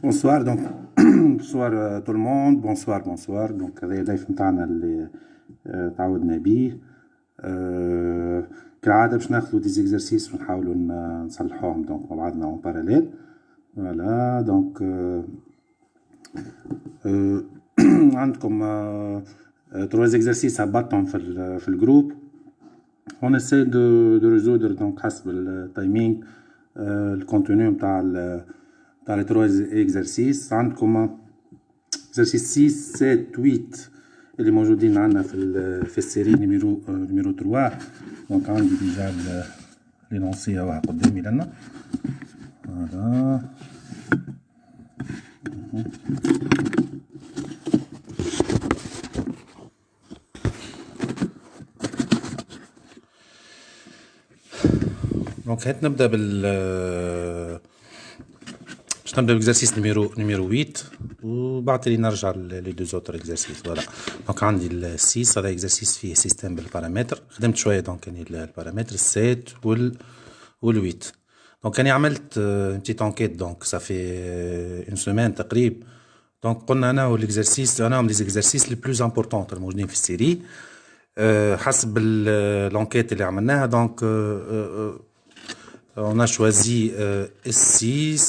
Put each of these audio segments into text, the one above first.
Bonsoir, donc bonsoir tout le monde, bonsoir. Donc هذا اللايف نتاعنا اللي تعودنا بيه. كالعادة باش ناخذوا دي زيكزارسيس ونحاولوا نصلحوهم دونك مع بعضنا اون باراليل. فوالا دونك عندكم 3 زيكزارسيس هبطتهم في الجروب. On essaie de résoudre donc حسب التايمينغ الكونتوني نتاع les 3 exercices. عندكم exercice 6, 7, 8 اللي موجودين عندنا في السيري نيميرو 3. دونك عندي ديجا لينونسي اهو قدامي لنا. فوالا دونك هات نبدا نبدا بالاكزرسيس نيميرو 8 وبعد لي نرجع لي دو زوتر اكزرسيس. فوالا دونك عندي ال 6 هذا اكزرسيس فيه سيستم بالبارامتر. خدمت شويه دونك اني البارامتر 7 وال 8. دونك اني عملت بتيت انكيت دونك صافي اون سيمين تقريبا. دونك قلنا انا والاكزرسيس انا لي زيكزرسيس لي بلوز امبورطون الموجودين في السيري حسب l'enquête اللي عملناها. دونك on a choisi S6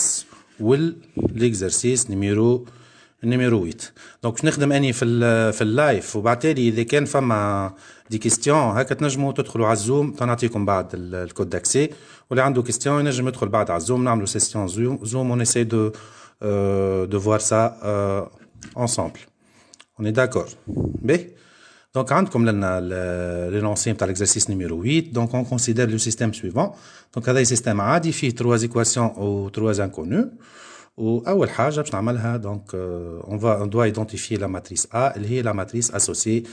l'exercice numéro 8. دونك باش نخدم اني في اللايف وبعتالي اذا كان فما دي كيستيون هكا تنجموا تدخلوا على الزوم تنعطيكم بعد الكود داكسي واللي عنده كيستيون ينجم يدخل بعد على الزوم نعملوا سيسيون زوم on essaie de voir ça ensemble. On est d'accord. باهي Donc, عندكم لنا l'énoncé نتاع l'exercice numéro 8. Donc, on considère le système suivant. Donc, هذا système عادي فيه 3 équations ou 3 inconnus. وأول حاجة باش نعملها donc on doit identifier la matrice A اللي هي la matrice associée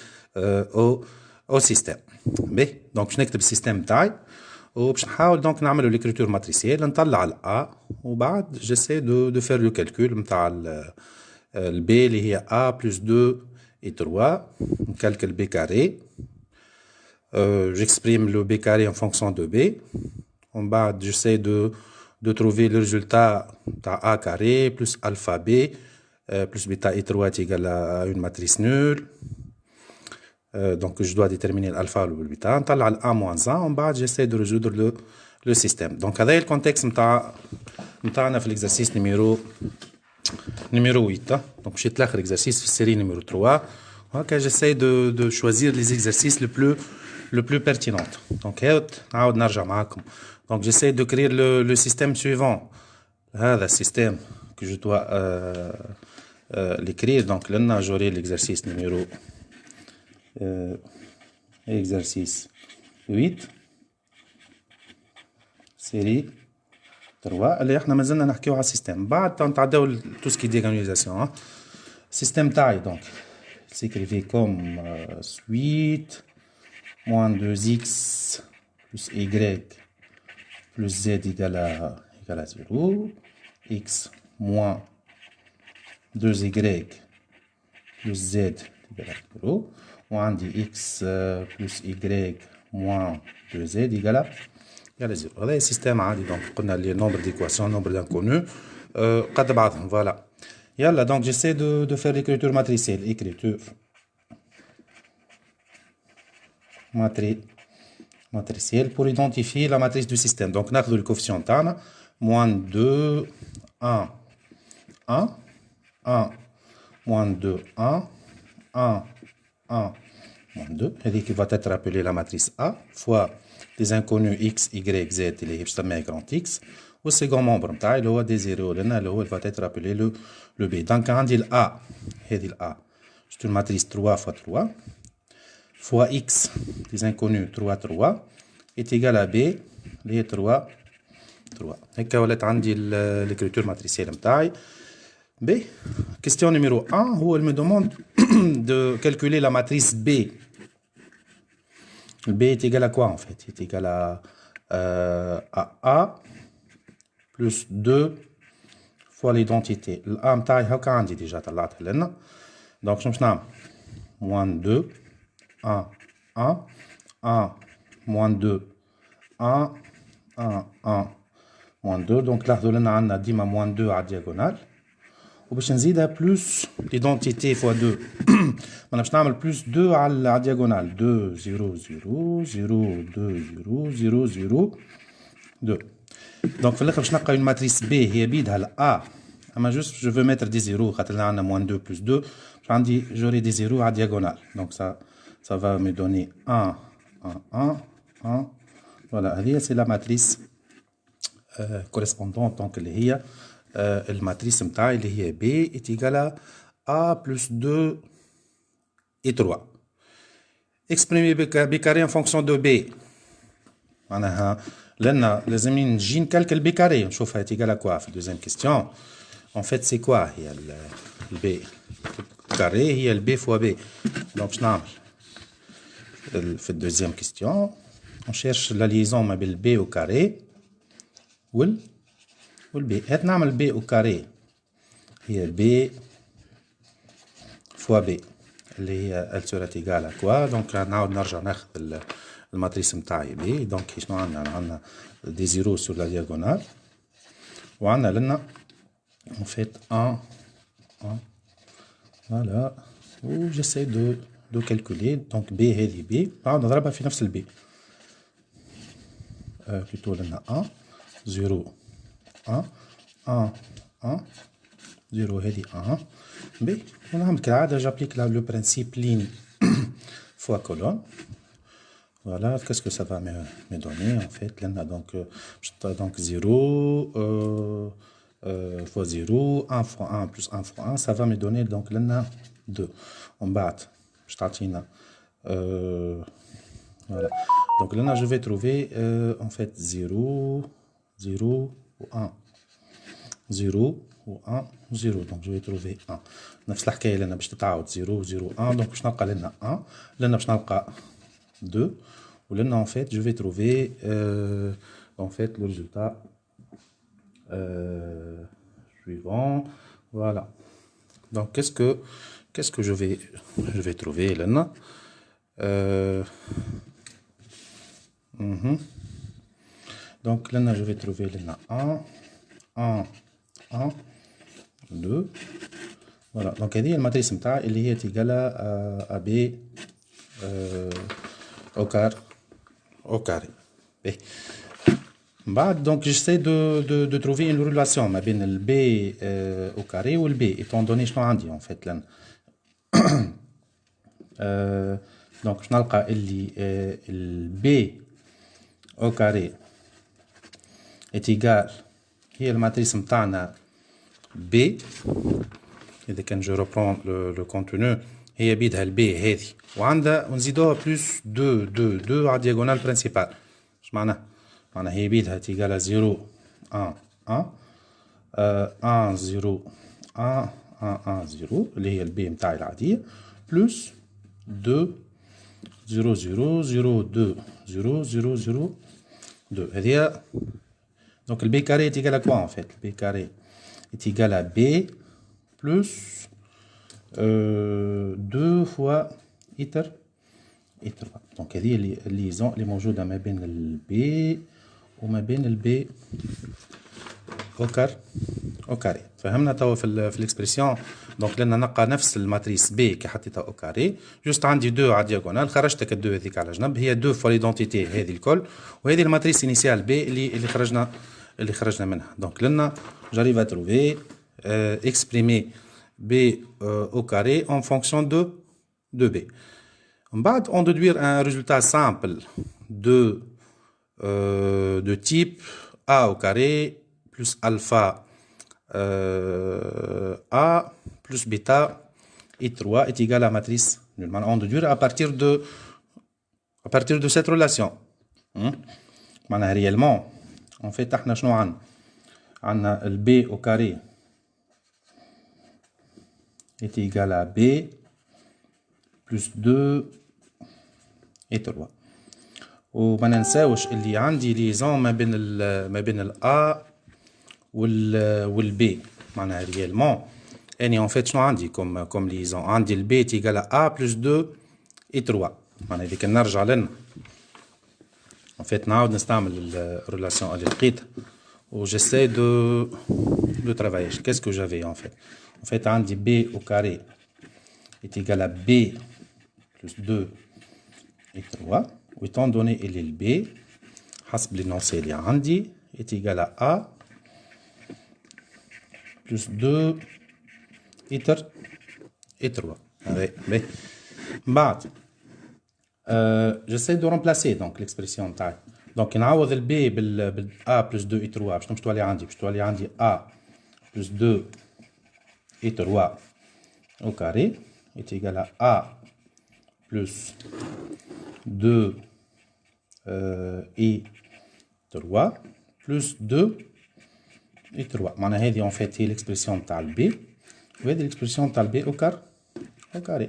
au système. باهي donc باش نكتب السيستم نتاعي وباش نحاول donc نعملوا l'écriture matricielle نطلع ال A وبعد j'essaie de faire le calcul نتاع ال B اللي هي A plus 2 et 3, on calcule B carré. J'exprime le B carré en fonction de B. En bas, j'essaie de trouver le résultat de A carré plus alpha B plus bêta et 3 est égal à une matrice nulle. Donc, je dois déterminer l'alpha ou le bêta. On a A moins 1. En bas, j'essaie de résoudre le système. Donc, c'est le contexte de l'exercice numéro 8. Donc, je vais l'exercice de série numéro 3. Okay, j'essaie de choisir les exercices le plus pertinents. Donc, j'essaie de créer le système suivant. Le système que je dois l'écrire. Donc, là, j'aurai l'exercice numéro exercice 8. série 3 اللي احنا مازلنا نحكيو على السيستم بعد نتعداو tout ce qui est diagonalisation. Système taille donc s'écrivait comme suite moins 2x plus y plus z égale à 0, x moins 2y plus z égale à 0, وعندي x plus y moins 2z égale à 0. هذا السيستم عادي دونك قلنا لي nombre d'équations, nombre d'inconnus قد بعضهم voilà. Yalla, donc j'essaie de faire l'écriture matricielle. Écriture matricielle pour identifier la matrice du système. Donc, on a le coefficient تاعنا moins 2, 1, 1, 1, moins 2, 1, 1, 1, moins 2. Et qui va être appelée la matrice A fois des inconnus x, y, z, اللي هي باش تسميها grand X. Au second membre نتاعي اللي هو دي زيرو لأن اللي هو va être appelé le B. Donc عندي ال A هذه ال A c'est une matrice 3 fois 3 fois x des inconnus 3 3 est égal à B اللي هي 3 3. هكا ولات عندي l'écriture matricielle نتاعي. B. Question numéro 1 هو me demande de calculer la matrice B. Le B est égal à quoi en fait? Il est égal à A plus 2 fois l'identité. الA متاعي هاكا عندي ديجا طلعتها لنا. Donc شنو باش نعمل؟ moins 2 1 1 1 moins 2 1 1 1 moins 2. Donc لاحظوا لنا عندنا ديما moins 2 على الدياغونال. وباش نزيدها بلس l'identité fois 2. انا باش نعمل بلس 2 على الدياغونال 2 0 0 0 2 0 0 0 2. Donc في الاخر باش نلقى une matrice B هي بيدها ال A. اما جوست je veux mettre des zéros خاطر عندنا moins 2 plus 2 باش عندي j'aurai des zéros à diagonale. Donc ça va me donner 1 1 1 1. Voilà, هذه c'est la matrice correspondante donc اللي هي الماتريس نتاعي اللي هي B est égal à A plus 2 et 3. Exprimer B carré en fonction de B. معناها لأن لازم نجي نكالكل B carré نشوفها est égal à quoi في deuxième question. En fait c'est quoi هي ال B carré هي ال B fois B. Donc je نعمل في deuxième question on cherche la liaison ما بين ال B au carré وال B. هات نعمل B au carré هي B fois B اللي هي elle sera égale à quoi. Donc نعاود نرجع ناخذ الماتريس نتاعي B. Donc شنو عندنا des zéros sur la diagonale وعندنا لنا en fait 1 1 voilà و j'essaie de calculer donc B هذه B نعاود نضربها في نفس ال B plutôt لنا 1 0 1 1 1 0 هذه 1 B ونعمل كالعادة j'applique le principe ligne fois colonne. Voilà, qu'est-ce que ça va me donner en fait là, donc 0 fois 0, 1 fois 1 plus 1 fois 1, ça va me donner donc là 2. On bat, je t'attends. Voilà. Donc là, je vais trouver en fait 0, 0 ou 1. 0 ou 1, 0. Donc je vais trouver 1. نفس الحكاية لنا باش تتعاود 0 0 1. Donc باش نلقى لنا 1. لنا باش نلقى 2. Ou là, en fait, je vais trouver en fait le résultat suivant. Voilà. Donc, qu'est-ce que je vais trouver là? Donc là, je vais trouver là 1, 1, 1, 2. Voilà. Donc, هذه الماتريس نتاعي اللي هي égale à B au carré. Donc j'essaie de trouver une relation ما بين ال B au carré ou le B étant donné شنو عندي en fait là. Donc شنو نلقى اللي ال B au carré est égal هي الماتريس نتاعنا B. إذا كان je reprends le contenu هي بيدها ال B هذه وعندها ونزيدوها بلس 2 2 2 على الدياغونال برينسيبال. اش معناها؟ معناها هي بيدها تيجال 0 1 1 1 0 1 1 1 0 اللي هي البي متاعي العادية بلس 2 0 0 0 2 0 0 0 2 هذه. Donc le b carré est égal à quoi en fait? Le b carré est égal à b plus 2 fois إتر إتر. Donc هذه الليزون اللي موجودة ما بين ال b وما بين ال b au carré. فهمنا توا في الاكسبرسيون. دونك لنا نلقى نفس الماتريس b كي حطيتها او كاري، جوست عندي 2 على الدياغونال، خرجتك ال 2 هذيك على جنب، هي 2 فوا ليدونتيتي هذه الكل، وهذه الماتريس انيسيال b اللي خرجنا منها. دونك لنا j'arrive à trouver exprimer b au carré en fonction de b. من بعد on déduire un résultat simple de type a au carré plus alpha A plus bêta et 3 est égal à matrice nulle. On déduire à partir de cette relation. Réellement, en fait, on a le B au carré est égal à B plus 2 et 3. وما ننساوش اللي عندي ليزون ما بين ال A والبي. معناها ريالمون اني اون فيت شنو عندي كوم ليزون؟ عندي البي تيغال ا بلس 2 اي 3. معناها هذيك نرجع لنا اون فيت نعاود نستعمل الريلاسيون اللي لقيتها و جيساي دو ترافايي. كيس كو جافي اون فيت عندي بي او كاري تيغال بي بلس 2 اي 3 ويتون دوني اللي البي حسب لينونسي اللي عندي تيغال ا plus 2 إتر et 3. Mais, j'essaie de remplacer donc l'expression taille. Donc نعوض ال B بال A plus 2 et 3 باش نمشي عندي A plus 2 et 3 au carré est égal à A plus 2 et 3 plus 2 et 3. معناها هذه en fait هي l'expression تاع البي وهذه l'expression تاع البي au carré.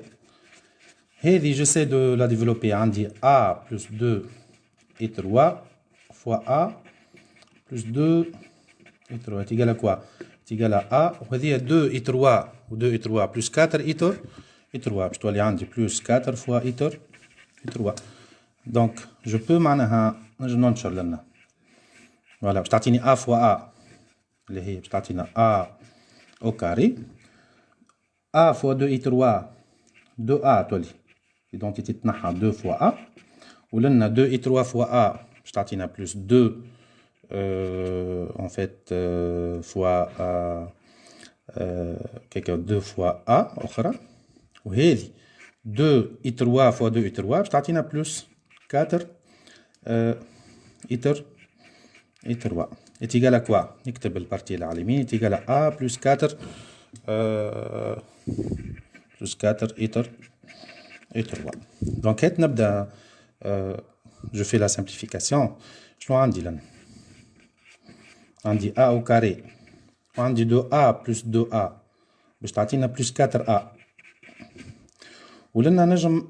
هذه j'essaie de la développer. عندي A plus 2 et 3 fois A plus 2 et 3 est égal à quoi? est égal à A وهذه 2 et 3 و 2 et 3 plus 4 et 3 باش تولي عندي plus 4 fois et 3. donc je peux معناها نجم ننشر لنا voilà باش تعطيني A fois A اللي هي باش تعطينا A au carré. A fois 2 et 3 2A تولي identité تنحى 2 fois A ولنا 2 et 3 fois A باش تعطينا plus 2 en fait fois quelque 2 fois A أخرى وهذه 2 et 3 fois 2 et 3 باش تعطينا plus 4 et 3 est égal à quoi? نكتب البارتي اللي على اليمين est égal à A plus 4 plus 4 et 3. donc هات نبدا je fais la simplification. شنو عندي لنا؟ عندي A au carré وعندي 2A plus 2A باش تعطينا plus 4A ولنا نجم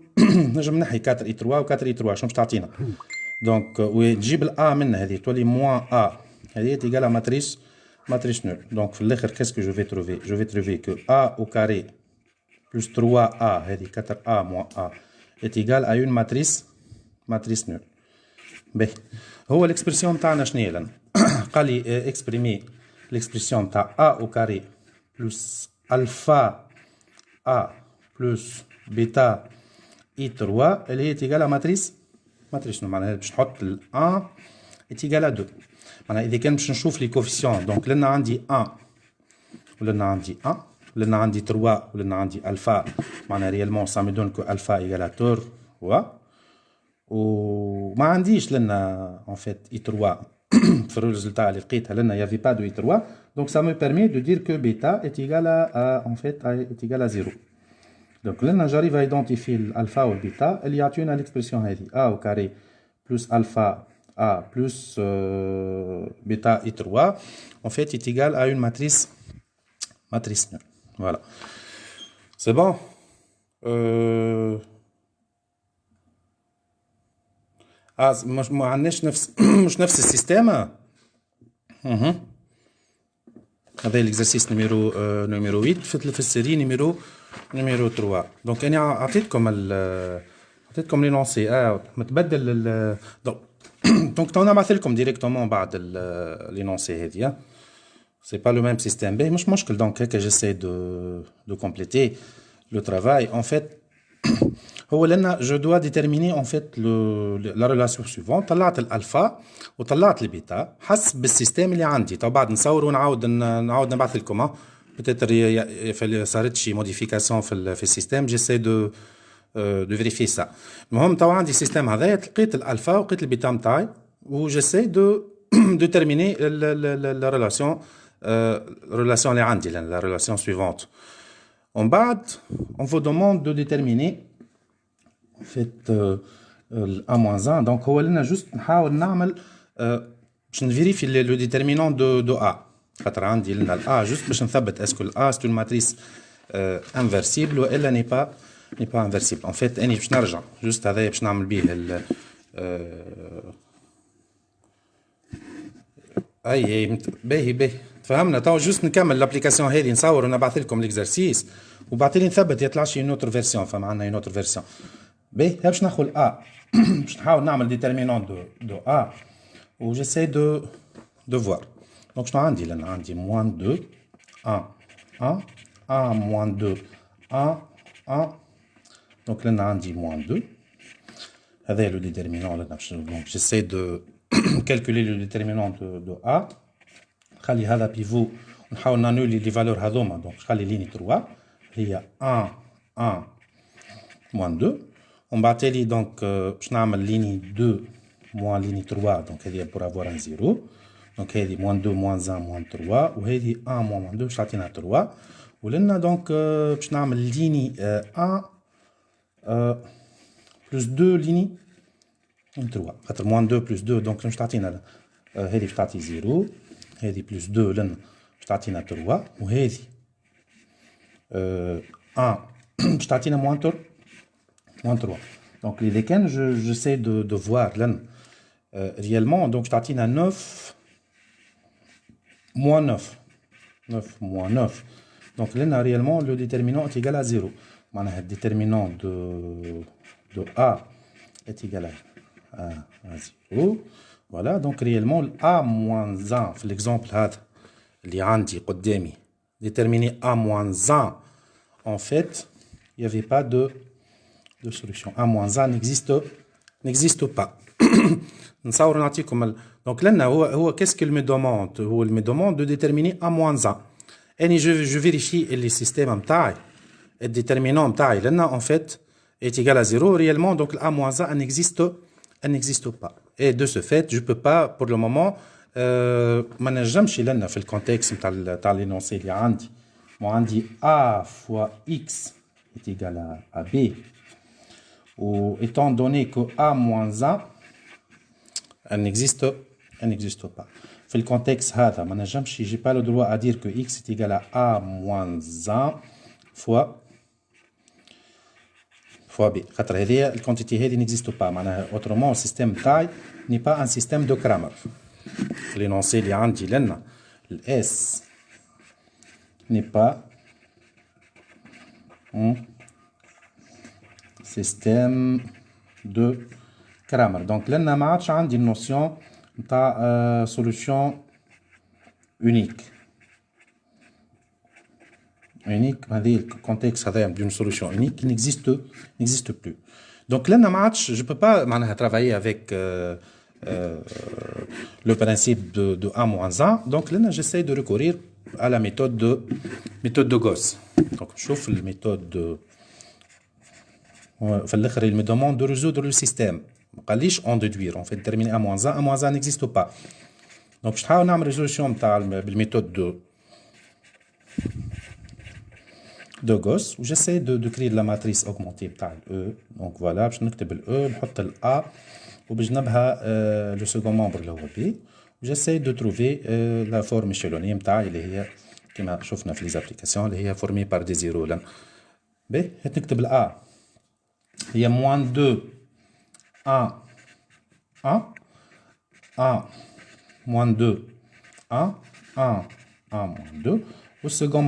نحي 4 et 3 و 4 et 3 شنو باش تعطينا؟ donc وتجيب ال A منها هذه تولي moins A هذه est égal à matrice nulle. donc في الاخر qu'est-ce que je vais trouver? je vais trouver que A au carré plus 3A هذه 4A moins A est égal à une matrice nulle. باهي هو الاكسبرسيون نتاعنا شنو هي لنا؟ قال لي اكسبريمي الاكسبرسيون نتاع A au carré plus alpha A plus bêta I 3 اللي هي تيجال ماتريس نو. معناها باش نحط ال 1 تيجال 2. معناها اذا كان باش نشوف لي كوفيسيون دونك لنا عندي 1 ولنا عندي 1 ولنا عندي 3 ولنا عندي الفا. معناها ريالمون سا مي دون كو الفا ايغال تور وما عنديش لنا en fait I3 في الريزلتا اللي لقيتها لنا يافي با دو I3 donc ça me permet de dire que bêta est égal à en fait est égal à 0. donc لنا j'arrive à identifier l'alpha ou le bêta اللي يعطيونا l'expression هذه A au carré plus alpha A plus bêta I3 en fait est égal à une matrice nulle. Voilà. C'est bon. ما عندناش نفس مش نفس السيستم. هذا l'exercice numéro 8 في السيري numéro 3. دونك انا اعطيتكم لي نونسي متبدل دونك تو نبعث لكم ديريكتومون بعد لي نونسي هذه. C'est pas le même système. Mais مش مشكل. Donc هكا j'essaie de compléter le travail. En fait هو لأن je dois déterminer en fait la relation suivante. طلعت الألفا وطلعت البيتا حسب السيستم اللي عندي. طبعا بعد نصور ونعاود نبعث لكم. peut-être صارت شي modification في السيستم. j'essaie de vérifier ça. المهم تو عندي السيستم هذايا لقيت الألفا ولقيت البيتا متاعي و j'essaie de déterminer la relation اللي عندي la relation suivante. En bas, on vous demande de déterminer en fait A-1. Donc, on va juste vérifier le déterminant de A. خاطر لنا A juste باش نثبت est-ce que A c'est une matrice inversible ou elle n'est pas inversible. En fait, أنا باش نرجع juste هذايا باش نعمل بيه باهي فهمنا. تو جوست نكمل لابليكاسيون هذه نصور ونبعث لكم ليكزارسيس وبعد لي نثبت يطلع شي نوتر فيرسيون. فما عندنا نوتر فيرسيون. باهي باش ناخذ ا باش نحاول نعمل ديترمينون دو ا و جيساي دو فوار. دونك شنو عندي لان عندي موان 2 1 موان 2 1 دونك لان عندي موان 2 هذا لو ديترمينون لان دونك جيساي دو calculer le déterminant de A. خلي هذا بيفو ونحاول نانولي لي فالور هذوما. دونك خلي ليني 3 هي 1 moins 2. ومن بعد تالي دونك باش نعمل ليني 2 moins ليني 3. دونك هذه pour avoir un 0. دونك هذه moins 2 moins 1 moins 3 وهذه 1 moins 2 باش تعطينا 3. ولنا دونك باش نعمل ليني 1 plus 2 ليني 3 خاطر moins 2 plus 2 دونك باش تعطينا هذه باش تعطي 0 هذه plus 2 لنا باش تعطينا 3 وهذه 1 باش تعطينا moins 3. دونك إذا كان j'essaie de voir لنا réellement دونك باش تعطينا 9 moins 9 moins 9. دونك لنا réellement le déterminant est égal à 0. معناها le déterminant de A est égal à 0. Voilà, donc réellement A-1 في l'exemple هذا اللي عندي قدامي déterminer A-1 en fait il n'y avait pas de solution. A-1 n'existe pas. نصور نعطيكم donc لنا هو qu'est-ce qu'il me demande. هو me demande de déterminer A-1 et je vérifie les systèmes نتاعي le déterminant نتاعي لنا en fait est égal à 0 réellement. donc A-1 elle n'existe pas. Et de ce fait, je peux pas, pour le moment, ما نجمش لنا في الكونتكست نتاع l'énoncé اللي عندي. عندي A fois X est égal à B. Ou étant donné que A moins 1, elle n'existe pas. في الكونتكست هذا ما نجمش j'ai pas le droit à dire que X est égal à A moins 1 fois B. خاطر هذه الكونتيتي هذه n'existe pas. معناها autrement le système تاعي n'est pas un système de Cramer. l'énoncé اللي عندي لنا S n'est pas un système de Cramer. donc لنا ما عادش عندي النوسيون نتاع solution unique. unique هذه الكونتكست هذايا d'une solution unique qui n'existe plus. donc là je peux pas معناها travailler avec le principe de A-1. donc là j'essaie de recourir à la méthode de Gauss. donc نشوف الميثود de في الاخر il me demande de résoudre le système. ما قاليش en déduire. on fait déterminer A-1 n'existe pas. donc باش نحاول نعمل résolution نتاع بالميثود de Gauss où j'essaie de créer la matrice augmentée بتاع E. donc voilà باش نكتب ال E نحط ال A وبجنبها لو سكون مومبر اللي هو بي. جيساي دو تروفي لا فورم ايشيلوني نتاعي اللي هي كما شفنا في لي زابليكاسيون اللي هي فورمي بار دي زيرو. لن باهي نكتب الA هي موان 2 1 1 1 موان 2 1 1 1 موان 2. والسكون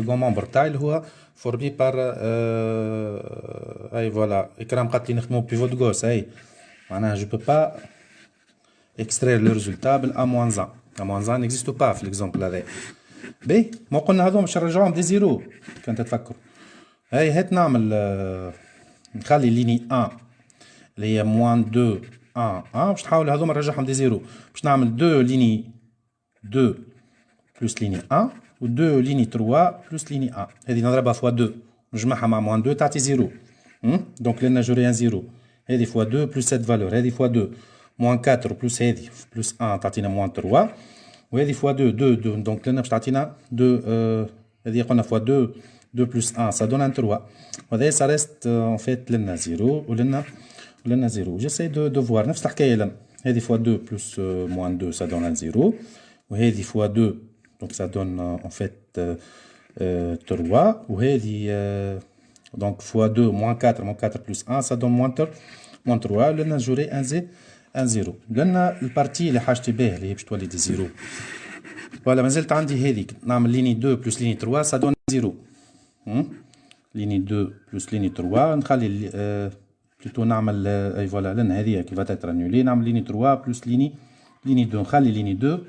مومبر تاعي اللي هو فورمي بار اي فوالا اكرام قالت لي نخدمو بيفوت غوس. اي معناها جو بو با extraire le résultat بال A-1. A-1 n'existe pas في l'exemple هذا. باهي ما قلنا هذوما باش نرجعوهم دي زيرو كان تتفكروا. هاي هات نعمل نخلي ليني 1 اللي هي موان 2 1 1 باش نحاول هذوما نرجعهم دي زيرو. باش نعمل 2 ليني 2 بلس ليني 1 و 2 ليني 3 بلس ليني 1. هذه نضربها فوا 2 نجمعها مع موان 2 تعطي زيرو. دونك لنا جوري ان زيرو. هذه فوا 2 بلس سيت فالور. هذه فوا 2 موان 4 بلس هذه بلس 1 تعطينا موان 3 وهذه فوا 2 2 دونك لنا باش تعطينا 2 هذه قلنا فوا 2 2 بلس 1 ça donne un 3 وهذا ça reste en fait لنا 0 ولنا 0. j'essaie de voir نفس الحكايه لنا هذه فوا 2 بلس موان 2 ça donne un 0 وهذه فوا 2 donc ça donne en fait 3 وهذه donc fois 2 moins 4 plus 1 ça donne moins 3 لنا جوري ان زيرو. لنا البارتي اللي حاجتي بيه اللي هي باش تولي دي زيرو. فوالا مازلت عندي هذيك نعمل ليني 2 بلس ليني 3 ça donne زيرو. ليني 2 بلس ليني 3 نخلي بلوتو نعمل اي فوالا لنا هذه كي فاتت انولي نعمل ليني 3 بلس ليني 2 نخلي ليني 2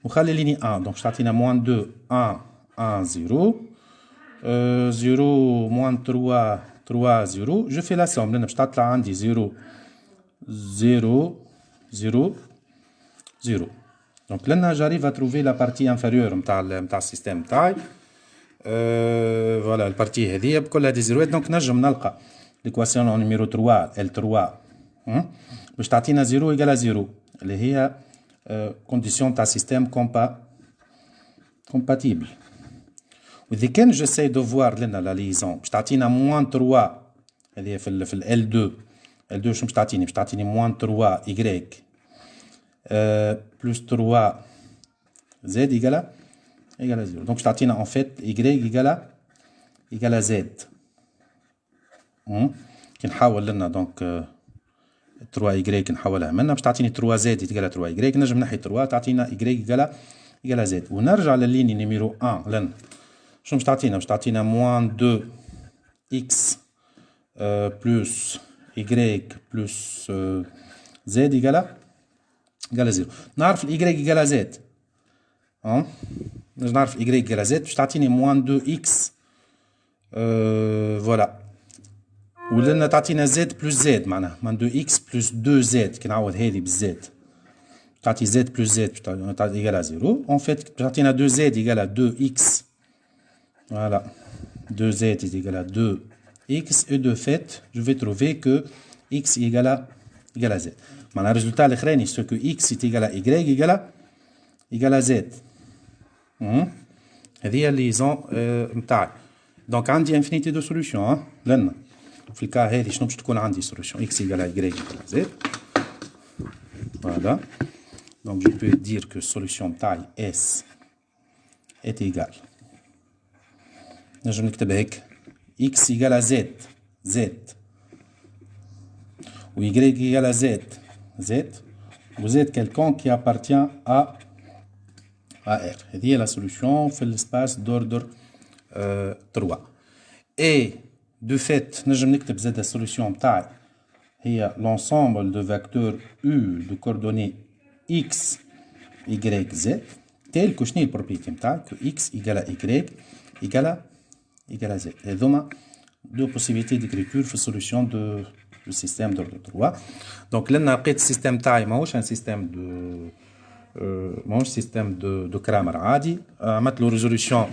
وخلي ليني 1 دونك تعطينا موان 2 1 1 0 0 moins 3 3 0. je fais la somme لأن باش تطلع عندي 0 0 0 0. donc لأن j'arrive à trouver la partie inférieure متاع السيستم تاعي. voilà البارتي هذه بكلها دي زيروات. donc نجم نلقى l'équation numéro 3 L3 باش تعطينا 0 égale 0 اللي هي condition تاع سيستم compatible. وإذا كان جيساي دو فوار لنا لا ليزون باش تعطينا موان 3 هذه في ال L2 L2 شنو باش تعطيني؟ باش تعطيني موان 3 Y بلس 3 Z إيكالا 0. دونك باش تعطينا اون فيت Y إيكالا Z. كي نحاول لنا دونك 3 Y نحولها منا باش تعطيني 3 Z إيكالا 3 Y نجم نحي 3 تعطينا Y إيكالا Z. ونرجع لليني نيميرو 1 لنا شنو باش تعطينا؟ باش تعطينا موان 2 x بلس y بلس z إيكالا 0. نعرف ال y إيكالا z نعرف y إيكالا z باش تعطيني موان 2 x فوالا ولنا تعطينا z بلس z معناها موان 2 x بلس 2 z كي نعوض هذه بالزد تعطي z بلس z باش تعطي إيكالا 0. en fait باش تعطينا 2 z إيكالا 2 x. Voilà, 2z est égal à 2x et de fait, je vais trouver que x est égal à z. Mais le résultat c'est que x est égal à y égal à z. هذه اللي ليزون نتاعي. دونك عندي انفينيتي دو سوليوشن لنا في الكا هذه شنو باش تكون عندي سوليوشن x égal à y égal à z. Voilà. Donc je peux dire que solution نتاعي s est égale نجم نكتب هيك x égale à z ou y égale à z ou z quelconque qui appartient à R. هذه هي la solution في l'espace d'ordre 3. et de fait نجم نكتب زاد السوليوشن نتاعي هي l'ensemble de vecteurs u de coordonnées x y z tel que شنو هي البروبريتي نتاعي que x égale à y égale à z. هذوما deux possibilités d'écriture في solution de le système d'ordre 3. donc لنا لقيت السيستم تاعي ماهوش ان سيستم دو ماهوش سيستم دو كرامر عادي. عملت له ريزوليوشن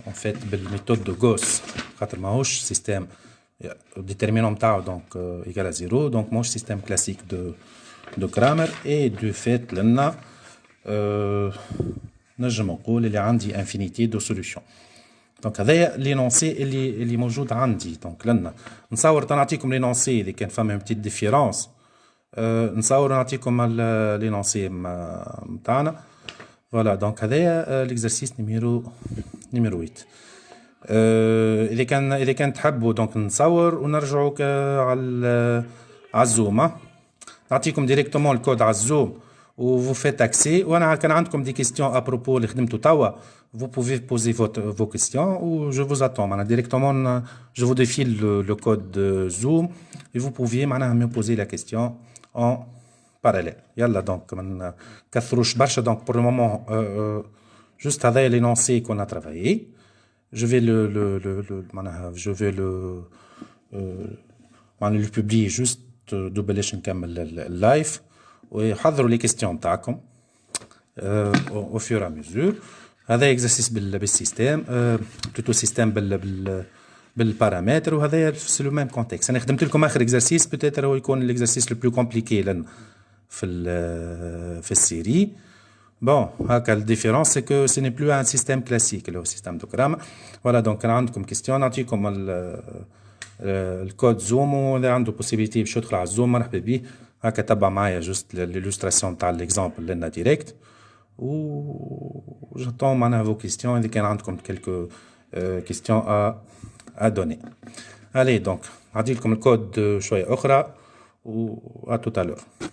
en fait بالميثود دو غوس خاطر ماهوش سيستم ديترمينون نتاعو دونك ايكال ا 0 دونك ماهوش سيستم كلاسيك دو كرامر. اي دو فيت لنا نجم نقول اللي عندي انفينيتي دو سوليوشن. دونك هذايا لينونسي اللي موجود عندي. دونك لنا نصور تنعطيكم لينونسي اللي كان فما بتيت ديفيرونس نصور ونعطيكم لينونسي متاعنا. فوالا دونك هذايا ليكزرسيس نيميرو 8. اذا كان تحبوا دونك نصور ونرجعوا على الزوم. نعطيكم ديريكتومون الكود على الزوم و vous faites accès. وانا كان عندكم دي كيستيون ابروبو اللي خدمتو توا vous pouvez poser vos questions ou je vous attends. معناها directement je vous défile le code de Zoom et vous pouviez معناها me poser la question en parallèle. يلا دونك ما نكثروش برشا. دونك pour le moment juste هذايا l'énoncé qu'on a travaillé. Je vais je vais le publier juste بلاش نكمل اللايف وحضروا لي كيستيون نتاعكم au fur et à mesure. هذا اكزرسيس بالسيستم بلوتو سيستم بالبارامتر وهذا في لو ميم كونتكست. انا خدمت لكم اخر اكزرسيس بوتيتر هو يكون الاكزرسيس لو بلو كومبليكي لنا في السيري. بون هكا الديفيرونس سي كو سي ني بلو ان سيستم كلاسيك اللي هو سيستم دوغرام. فوالا دونك كان عندكم كيستيون نعطيكم الكود زوم واذا عنده بوسيبيليتي باش يدخل على الزوم مرحبا بيه. هكا تبع معايا جوست ليلوستراسيون تاع ليكزامبل لنا ديريكت و j'attends معناها vos questions اذا كان عندكم quelques questions à donner. Allez donc نعطي لكم الكود شويه اخرى و à tout à l'heure.